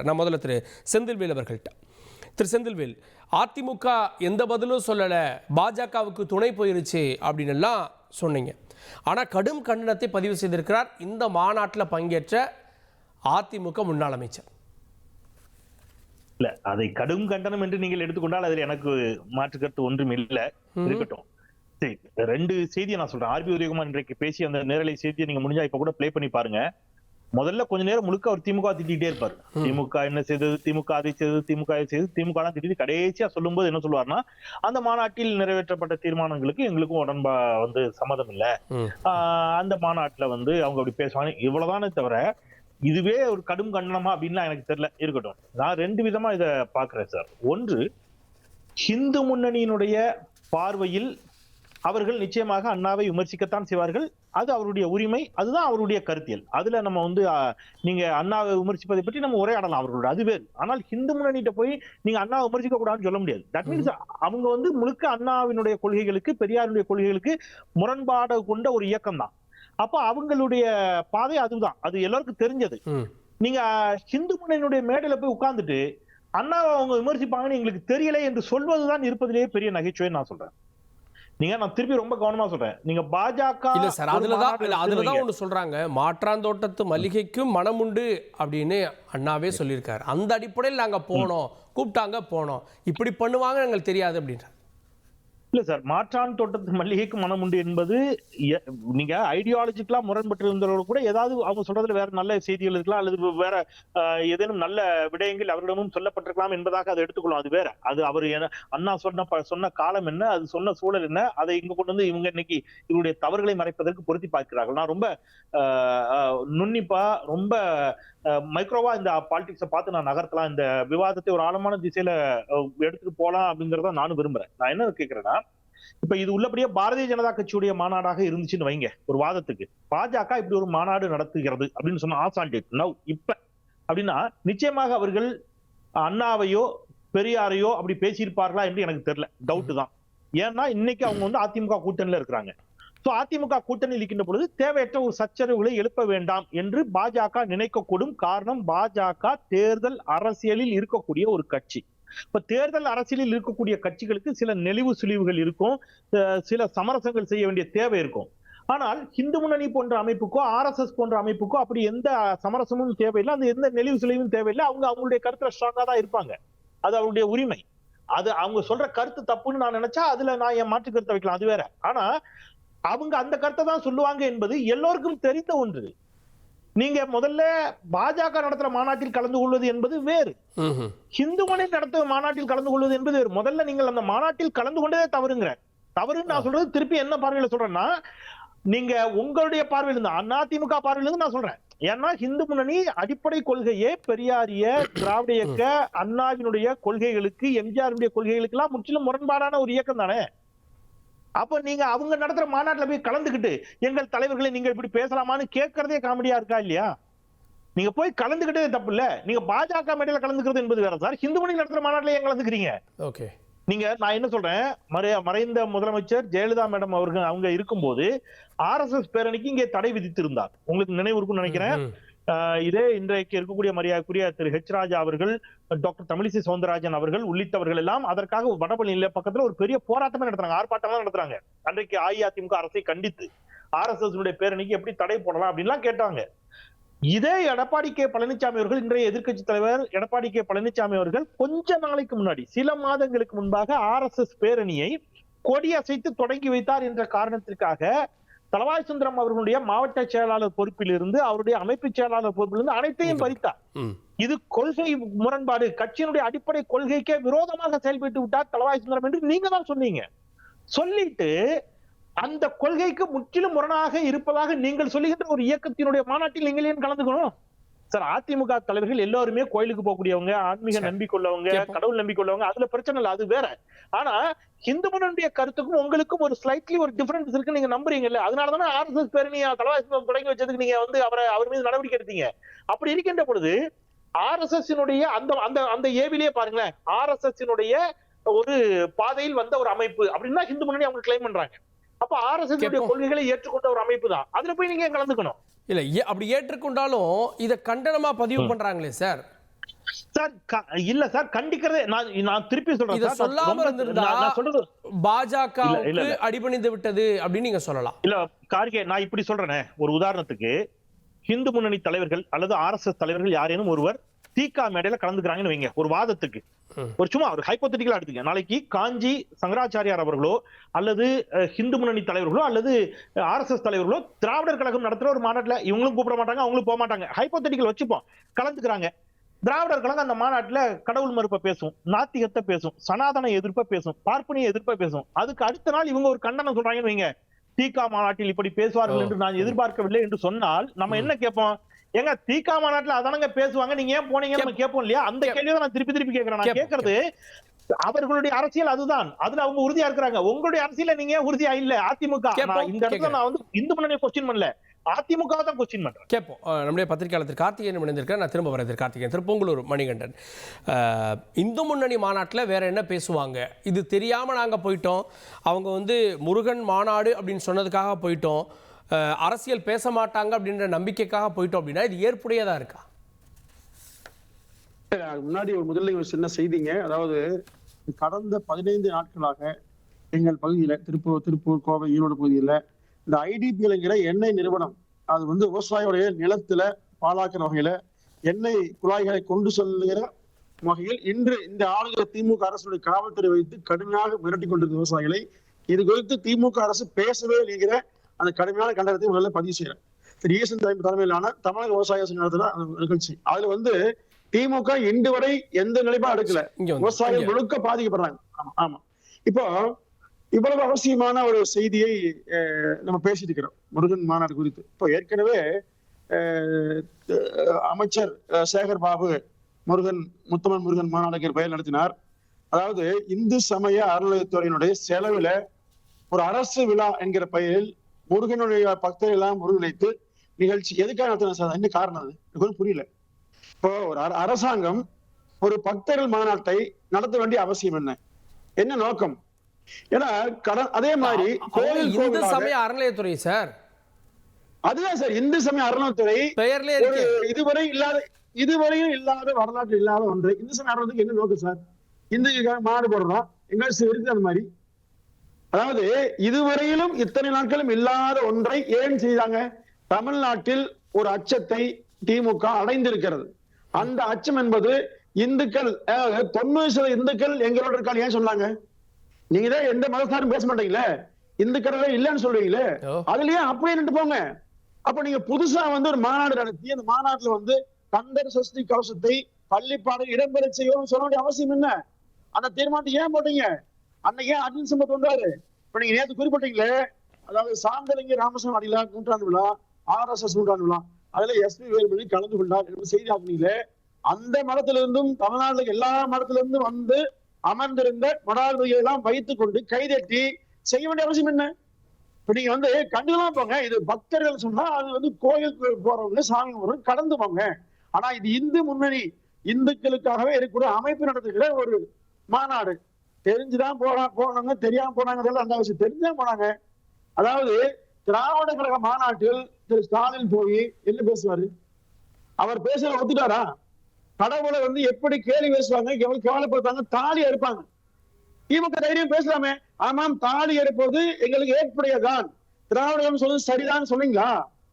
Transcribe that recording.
நான் முதல்ல திரு செந்தில்வேல் அவர்கள்ட்ட. திரு செந்தில்வேல், அதிமுக எந்த பதிலும் சொல்லலை, பாஜகவுக்கு துணை போயிருச்சு அப்படின்னு எல்லாம் சொன்னீங்க. ஆனால் கடும் கண்டனத்தை பதிவு செய்திருக்கிறார் இந்த மாநாட்டில் பங்கேற்ற அதிமுக முன்னாள் அமைச்சர். இல்ல, அதை கடும் கண்டனம் என்று நீங்கள் எடுத்துக்கொண்டால் அதில் எனக்கு மாற்று கருத்து ஒன்றும் இல்லை. இருக்கட்டும். சரி, ரெண்டு செய்தியை நான் சொல்றேன். ஆர்பி உதயகுமார் இன்றைக்கு பேசிய அந்த நேரலை செய்தியை நீங்க முடிஞ்சா இப்ப கூட பிளே பண்ணி பாருங்க. முதல்ல கொஞ்ச நேரம் முழுக்க அவர் திமுக திட்டிகிட்டே இருப்பாரு. திமுக என்ன செய்தது, திமுக அதை செய்தது, திமுக அதை செய்தது, திமுக தான் திட்டி கடைசியா சொல்லும்போது என்ன சொல்லுவாருன்னா, அந்த மாநாட்டில் நிறைவேற்றப்பட்ட தீர்மானங்களுக்கு எங்களுக்கும் சம்மதம் இல்ல, அந்த மாநாட்டுல அவங்க அப்படி பேசுவாங்க, இவ்வளவுதானே தவிர இதுவே ஒரு கடும் கண்டனமா அப்படின்லாம் எனக்கு தெரியல. இருக்கட்டும், நான் ரெண்டு விதமா இதை பாக்குறேன் சார். ஒன்று, ஹிந்து முன்னணியினுடைய பார்வையில் அவர்கள் நிச்சயமாக அண்ணாவை விமர்சிக்கத்தான் செய்வார்கள். அது அவருடைய உரிமை, அதுதான் அவருடைய கருத்தியல். அதுல நம்ம நீங்க அண்ணாவை விமர்சிப்பதை பற்றி நம்ம உரையாடலாம், அவர்களுடைய அது வேறு. ஆனால் ஹிந்து முன்னணிகிட்ட போய் நீங்க அண்ணாவை விமர்சிக்க கூடாதுன்னு சொல்ல முடியாது. தட் மீன்ஸ் அவங்க முழுக்க அண்ணாவினுடைய கொள்கைகளுக்கு, பெரியாருடைய கொள்கைகளுக்கு முரண்பாடு கொண்ட ஒரு இயக்கம் தான். அப்ப அவங்களுடைய பாதை அதுதான், அது எல்லாருக்கும் தெரிஞ்சது. நீங்க ஹிந்து முன்னணியினுடைய மேடையில போய் உட்கார்ந்துட்டு அண்ணாவை அவங்க விமர்சிப்பாங்கன்னு எங்களுக்கு தெரியலை என்று சொல்வதுதான் இருப்பதிலேயே பெரிய நகைச்சுவை நான் சொல்றேன். நான் திருப்பி ரொம்ப கவனமா சொல்றேன். நீங்க பாஜக இல்ல சார், அதுலதான் ஒண்ணு சொல்றாங்க, மாற்றாந்தோட்டத்து மல்லிகைக்கும் மனம் உண்டு அப்படின்னு அண்ணாவே சொல்லியிருக்காரு. அந்த அடிப்படையில் நாங்க போனோம், கூப்பிட்டாங்க போனோம், இப்படி பண்ணுவாங்க எங்களுக்கு தெரியாது அப்படின்ற. இல்ல சார், மாற்றான் தோட்டத்து மல்லிகைக்கு மனம் உண்டு என்பது நீங்க ஐடியாலஜிக்கலா முரண்பட்டு இருந்தவர்கள் கூட ஏதாவது அவங்க சொல்றதுல வேற நல்ல செய்திகள் இருக்கலாம், அல்லது வேற ஏதேனும் நல்ல விடயங்கள் அவரிடமும் சொல்லப்பட்டிருக்கலாம் என்பதாக அதை எடுத்துக்கொள்ளும். அது வேற. அது அவர் அண்ணா சொன்ன காலம் என்ன, அது சொன்ன சூழல் என்ன, அதை இங்க கொண்டு வந்து இவங்க இன்னைக்கு இவருடைய தவறுகளை மறைப்பதற்கு பொருத்தி பார்க்கிறார்கள். நான் ரொம்ப நுண்ணிப்பா, ரொம்ப மைக்ரோவா இந்த பாலிடிக்ஸை பார்த்து நான் நகர்த்தலாம், இந்த விவாதத்தை ஒரு ஆழமான திசையில எடுத்துட்டு போலாம் அப்படிங்கறத நானும் விரும்புறேன். நான் என்ன கேட்கிறேன்னா, இப்ப இது உள்ளபடியே பாரதிய ஜனதா கட்சியுடைய மாநாடாக இருந்துச்சுன்னு வைங்க ஒரு வாதத்துக்கு, பாஜக இப்படி ஒரு மாநாடு நடத்துகிறது அப்படின்னு சொன்னா ஆசால்டேட் நவ் இப்ப அப்படின்னா, நிச்சயமாக அவர்கள் அண்ணாவையோ பெரியாரையோ அப்படி பேசியிருப்பார்களா என்று எனக்கு தெரியல, டவுட் தான். ஏன்னா இன்னைக்கு அவங்க அதிமுக கூட்டணியில இருக்கிறாங்க. அதிமுக கூட்டணியில் இருக்கின்ற பொழுது தேவையற்ற ஒரு சச்சரவுகளை எழுப்ப வேண்டாம் என்று பாஜக நினைக்கக்கூடும். காரணம், பாஜக தேர்தல் அரசியலில் இருக்கக்கூடிய ஒரு கட்சி. இப்ப தேர்தல் அரசியலில் இருக்கக்கூடிய கட்சிகளுக்கு சில நெளிவு சுழிவுகள் இருக்கும், சில சமரசங்கள் செய்ய வேண்டிய தேவை இருக்கும். ஆனால் இந்து முன்னணி போன்ற அமைப்புக்கோ RSS போன்ற அமைப்புக்கோ அப்படி எந்த சமரசமும் தேவையில்லை, அந்த எந்த நெளிவு சுழிவும் தேவையில்லை. அவங்களுடைய கருத்துல ஸ்ட்ராங்கா தான் இருப்பாங்க, அது அவருடைய உரிமை. அது அவங்க சொல்ற கருத்து தப்புன்னு நான் நினைச்சா அதுல நான் என் மாற்று கருத்தை வைக்கலாம், அது வேற. ஆனா அவங்க அந்த கருத்தை தான் சொல்லுவாங்க என்பது எல்லோருக்கும் தெரிந்த ஒன்று. நீங்க முதல்ல பாஜக நடத்துற மாநாட்டில் கலந்து கொள்வது என்பது வேறு, ஹிந்து முன்னணி நடத்துற மாநாட்டில் கலந்து கொள்வது என்பது வேறு. முதல்ல நீங்கள் அந்த மாநாட்டில் கலந்து கொண்டதே தவறுன்னு நான் சொல்றது. திருப்பி என்ன பார்வையில சொல்றேன்னா, நீங்க உங்களுடைய பார்வையில் இருந்து, அதிமுக பார்வையில இருந்து நான் சொல்றேன். ஏன்னா ஹிந்து முன்னணி அடிப்படை கொள்கையே பெரியாரிய, திராவிட இயக்க, அண்ணாவினுடைய கொள்கைகளுக்கு, எம்ஜிஆருடைய கொள்கைகளுக்கு எல்லாம் முற்றிலும் முரண்பாடான ஒரு இயக்கம் தானே. அப்ப நீங்க அவங்க நடத்துற மாநாட்டுல போய் கலந்துக்கிட்டு எங்கள் தலைவர்களை நீங்க இப்படி பேசலாமான்னு கேட்கறதே காமெடியா இருக்கா இல்லையா? நீங்க போய் கலந்துக்கிட்டே தப்பு இல்ல. நீங்க பாஜக மேடையில கலந்துக்கிறது என்பது வேற சார். ஹிந்து முன்னணி நடத்துற மாநாட்டுல ஏன் கலந்துக்கிறீங்க? ஓகே, நான் என்ன சொல்றேன், மறைந்த முதலமைச்சர் ஜெயலலிதா மேடம் அவங்க இருக்கும்போது RSS பேரணிக்கு இங்கே தடை விதித்திருந்தார். உங்களுக்கு நினைவு இருக்கும்னு நினைக்கிறேன். இதே இன்றைக்கு இருக்கக்கூடிய மரியாதைக்குரிய திரு H. ராஜா அவர்கள், டாக்டர் தமிழிசை சவுந்தரராஜன் அவர்கள் உள்ளிட்டவர்கள் எல்லாம் அதற்காக வடபழனி பக்கத்துல ஒரு பெரிய போராட்டமே நடத்துறாங்க, ஆர்ப்பாட்டம் நடத்துறாங்க. அன்றைக்கு அஇஅதிமுக அரசை கண்டித்து RSS பேரணிக்கு எப்படி தடை போடலாம் அப்படின்லாம் கேட்டாங்க. இதே எடப்பாடி கே பழனிசாமி அவர்கள், இன்றைய எதிர்க்கட்சி தலைவர் எடப்பாடி கே பழனிசாமி அவர்கள் கொஞ்ச நாளைக்கு முன்னாடி, சில மாதங்களுக்கு முன்பாக RSS பேரணியை கொடியசைத்து தொடங்கி வைத்தார் என்ற காரணத்திற்காக தளவாய் சுந்தரம் அவர்களுடைய மாவட்ட செயலாளர் பொறுப்பிலிருந்து, அவருடைய அமைப்பு செயலாளர் பொறுப்பிலிருந்து அனைத்தையும் பறித்தார். இது கொள்கை முரண்பாடு, கட்சியினுடைய அடிப்படை கொள்கைக்கே விரோதமாக செயல்பட்டு விட்டார் தளவாய் சுந்தரம் என்று நீங்க தான் சொன்னீங்க. சொல்லிட்டு அந்த கொள்கைக்கு முற்றிலும் முரணாக இருப்பதாக நீங்கள் சொல்லுகின்ற ஒரு இயக்கத்தினுடைய மாநாட்டில் நீங்கள் ஏன் கலந்துக்கணும் சார்? அதிமுக தலைவர்கள் எல்லாருமே கோயிலுக்கு போகக்கூடியவங்க, ஆன்மீக நம்பிக்கொள்ளவங்க, கடவுள் நம்பிக்கொள்ளவங்க, அதுல பிரச்சனை இல்லை, அது வேற. ஆனா ஹிந்து முன்னணியுடைய கருத்துக்கும் உங்களுக்கும் ஒரு ஸ்லைட்லி ஒரு டிஃபரன்ஸ் இருக்கு, நீங்க நம்புறீங்கல்ல. அதனாலதானே RSS பேரணியை தளவாய் தொடங்கி வச்சதுக்கு நீங்க அவர் மீது நடவடிக்கை எடுத்தீங்க. அப்படி இருக்கின்ற பொழுது RSS அந்த ஏவிலேயே பாருங்களேன், RSS ஒரு பாதையில் வந்த ஒரு அமைப்பு அப்படின்னா ஹிந்து முன்னணி அவங்க கிளைம் பண்றாங்க. அப்ப RSS கொள்கைகளை ஏற்றுக்கொண்ட ஒரு அமைப்பு தான், அதுல போய் நீங்க கலந்துக்கணும். இல்ல அப்படி ஏற்றுக்கொண்டாலும் இதை கண்டனமா பதிவு பண்றாங்களே சார். சார் இல்ல சார், கண்டிக்கிறதே நான் திருப்பி சொல்றேன் இத சார். சொல்லாம இருந்திருந்தா நான் சொல்றது பாஜகவுக்கு அடிபணிந்து விட்டது அப்படின்னு நீங்க சொல்லலாம். இல்ல கார்கே, நான் இப்படி சொல்றேனே, ஒரு உதாரணத்துக்கு இந்து முன்னணி தலைவர்கள் அல்லது RSS தலைவர்கள் யாரேனும் ஒருவர் தீகா மேடையில கலந்துக்கிறாங்கன்னு வைங்க, ஒரு வாதத்துக்கு, ஒரு சும்மா ஒரு ஹைப்போதெட்டிக்கலா எடுத்துங்க. நாளைக்கு காஞ்சி சங்கராச்சாரியார் அவர்களோ அல்லது இந்து முன்னணி தலைவர்களோ அல்லது RSS தலைவர்களோ திராவிடர் கழகம் நடத்துற ஒரு மாநாட்டுல இவங்களும் கூப்பிட மாட்டாங்க, அவங்களும் போக மாட்டாங்க, ஹைப்போதெட்டிக்கல் வச்சுப்போம், கலந்துக்கிறாங்க. திராவிடர் கழகம் அந்த மாநாட்டுல கடவுள் மறுப்ப பேசும், நாத்திகத்தை பேசும், சனாதன எதிர்ப்ப பேசும், பார்ப்பனிய எதிர்ப்ப பேசும். அதுக்கு அடுத்த நாள் இவங்க ஒரு கண்டனம் சொல்றாங்கன்னு வைங்க, தீகா மாநாட்டில் இப்படி பேசுவார்கள் என்று நான் எதிர்பார்க்கவில்லை என்று சொன்னால் நம்ம என்ன கேட்போம்? ஏங்க தீகா மாநாட்டுல அதானங்க பேசுவாங்க, நீங்க ஏன் போனீங்கன்னு நம்ம கேட்போம் இல்லையா? அந்த கேள்வியை நான் திருப்பி திருப்பி கேட்கிறேன். நான் கேட்கறது அவர்களுடைய அரசியல் அதுதான், அதுல அவங்க உறுதியா இருக்கிறாங்க. உங்களுடைய அரசியல நீங்க உறுதியா இல்ல. அதிமுக இந்த இடத்துல நான் வந்து இந்து முன்னணியை கொஸ்டின் பண்ணல, அதிமுக தான் கொஸ்டின் பண்றேன். கேட்போம். நம்முடைய பத்திரிகையாளர் கார்த்திகேயன் இணைந்திருக்கிறேன். நான் திரும்ப வரது கார்த்திகேயன். திருப்பூங்கலூர் மணிகண்டன், இந்து முன்னணி மாநாட்டில் வேற என்ன பேசுவாங்க? இது தெரியாம நாங்க போயிட்டோம், அவங்க வந்து முருகன் மாநாடு அப்படின்னு சொன்னதுக்காக போயிட்டோம், அரசியல் பேச மாட்டாங்க அப்படின்ற நம்பிக்கைக்காக போயிட்டோம் அப்படின்னா இது ஏற்புடையதா இருக்கா? முன்னாடி முதல்ல ஒரு சின்ன செய்திங்க. அதாவது கடந்த 15 நாட்களாக எங்கள் பகுதியில திருப்பூர் கோவை ஈரோடு பகுதியில இந்த IDPLங்கிற எண்ணெய் நிறுவனம் அது வந்து விவசாயிகளுடைய நிலத்துல பாழாக்குற வகையில எண்ணெய் குழாய்களை கொண்டு செல்லுகிற வகையில் இன்று இந்த ஆளுகிற திமுக அரசுடைய காவல்துறை வைத்து கடுமையாக மிரட்டி கொண்டிருந்த விவசாயிகளை இது குறித்து திமுக அரசு பேசவே இல்லைங்கிற அந்த கடுமையான கண்டனத்தை முதல்ல பதிவு செய்யறேன். திரு ஈசன் தலைமையிலான தமிழக விவசாய நடத்துற அந்த நிகழ்ச்சி அதுல வந்து திமுக இன்று வரை எந்த நிலைப்பாடும் எடுக்கல. விவசாயிகள் முழுக்க பாதிக்கப்படுறாங்க. ஆமா. இப்போ இவ்வளவு அவசியமான ஒரு செய்தியை நம்ம பேசிட்டு இருக்கிறோம் முருகன் மாநாடு குறித்து. இப்போ ஏற்கனவே அமைச்சர் சேகர் பாபு முத்தமிழ் முருகன் மாநாடுக்கு பெயர் நடத்தினார். அதாவது இந்து சமய அறநிலையத்துறையினுடைய செலவுல ஒரு அரசு விழா என்கிற பெயரில் முருகனுடைய பக்தர்கள் எல்லாம் ஒருங்கிணைத்து நிகழ்ச்சி எதுக்காக நடத்தின சார்? என்ன காரணம்? அது எனக்கு புரியல. இப்போ ஒரு அரசாங்கம் ஒரு பக்தர்கள் மாநாட்டை நடத்த வேண்டிய அவசியம் என்ன நோக்கம்? ஏன்னா அதே மாதிரி இந்து சமய அறநிலையத்துறை சார், அதுதான் சார் இந்து சமய அறநிலையத்துறை பெயர்ல இதுவரையும் இல்லாத வரலாற்று இல்லாத ஒன்று. இந்து சமய அறநிலையத்துக்கு என்ன நோக்கம் சார்? இந்துக்காக மாடு போடுறோம் எங்களுக்கு இருக்கு அந்த மாதிரி. அதாவது இதுவரையிலும் இத்தனை நாட்களும் இல்லாத ஒன்றை ஏன் செய்தாங்க? தமிழ்நாட்டில் ஒரு அச்சத்தை திமுக அடைந்திருக்கிறது. அந்த அச்சம் என்பது இந்துக்கள் 90% இந்துக்கள் எங்களோட இருக்காங்க. ஏன் சொன்னாங்க? நீங்க தான் எந்த மதத்தாரும் பேச மாட்டீங்களே, இந்துக்கள் இல்லைன்னு சொல்றீங்களே, அதுலயே அப்படியே நின்று போங்க. அப்ப நீங்க புதுசா வந்து ஒரு மாநாடு நடத்தி அந்த மாநாட்டுல வந்து கந்தர் சஷ்டி கவசத்தை பள்ளிப்பாடல் இடம்பெற செய்யணும்னு சொல்ல வேண்டிய அவசியம் என்ன? அந்த தீர்மானத்தை ஏன் போட்டீங்க? அன்னைக்கு ஏன் அர்ஜுன் சம்பத் வந்தாரு? இப்ப நீங்க நேற்று குறிப்பிட்டீங்களே, அதாவது சாந்தலிங்க ராமசாமி அடிகளார் நூற்றாண்டு விழா, RSS நூற்றாண்டு விழா, அதுல SP வேலுமணி கலந்து கொண்டார் என்று செய்தி ஆக்குனீங்களே, அந்த மதத்திலிருந்தும் தமிழ்நாட்டுல எல்லா மதத்திலிருந்தும் வந்து அமர்ந்திருந்த மடாதிபதிகளை எல்லாம் வைத்துக் கொண்டு கைதட்டி செய்ய வேண்டிய அவசியம் என்ன? இப்ப நீங்க வந்து கண்டுலாம் போங்க. இது பக்தர்கள் சொன்னா அது வந்து கோயிலுக்கு போறவங்க சாமி போறவங்க கடந்து போங்க. ஆனா இது இந்து முன்னணி இந்துக்களுக்காகவே இருக்கிற அமைப்பு நடத்துகிற ஒரு மாநாடு. தெரிஞ்சுதான் போனாங்க, தெரியாம போனாங்க, அந்த அவசியம் தெரிஞ்சுதான் போனாங்க. அதாவது திராவிட கழக மாநாட்டில் திரு ஸ்டாலின் போய் என்ன பேசுவாரு? அவர் பேசுற ஒத்துட்டாரா? கடவுளை வந்து எப்படி கேள்வி பேசுவாங்க, எவ்வளவு கேவலப்படுத்தாங்க, தாலி எடுப்பாங்க. திமுக தைரியம் பேசலாமே. ஆமாம், தாலி எடுப்பது எங்களுக்கு ஏற்புடையதான், திராவிடம் சொல்றது சரிதான் சொன்னீங்களா?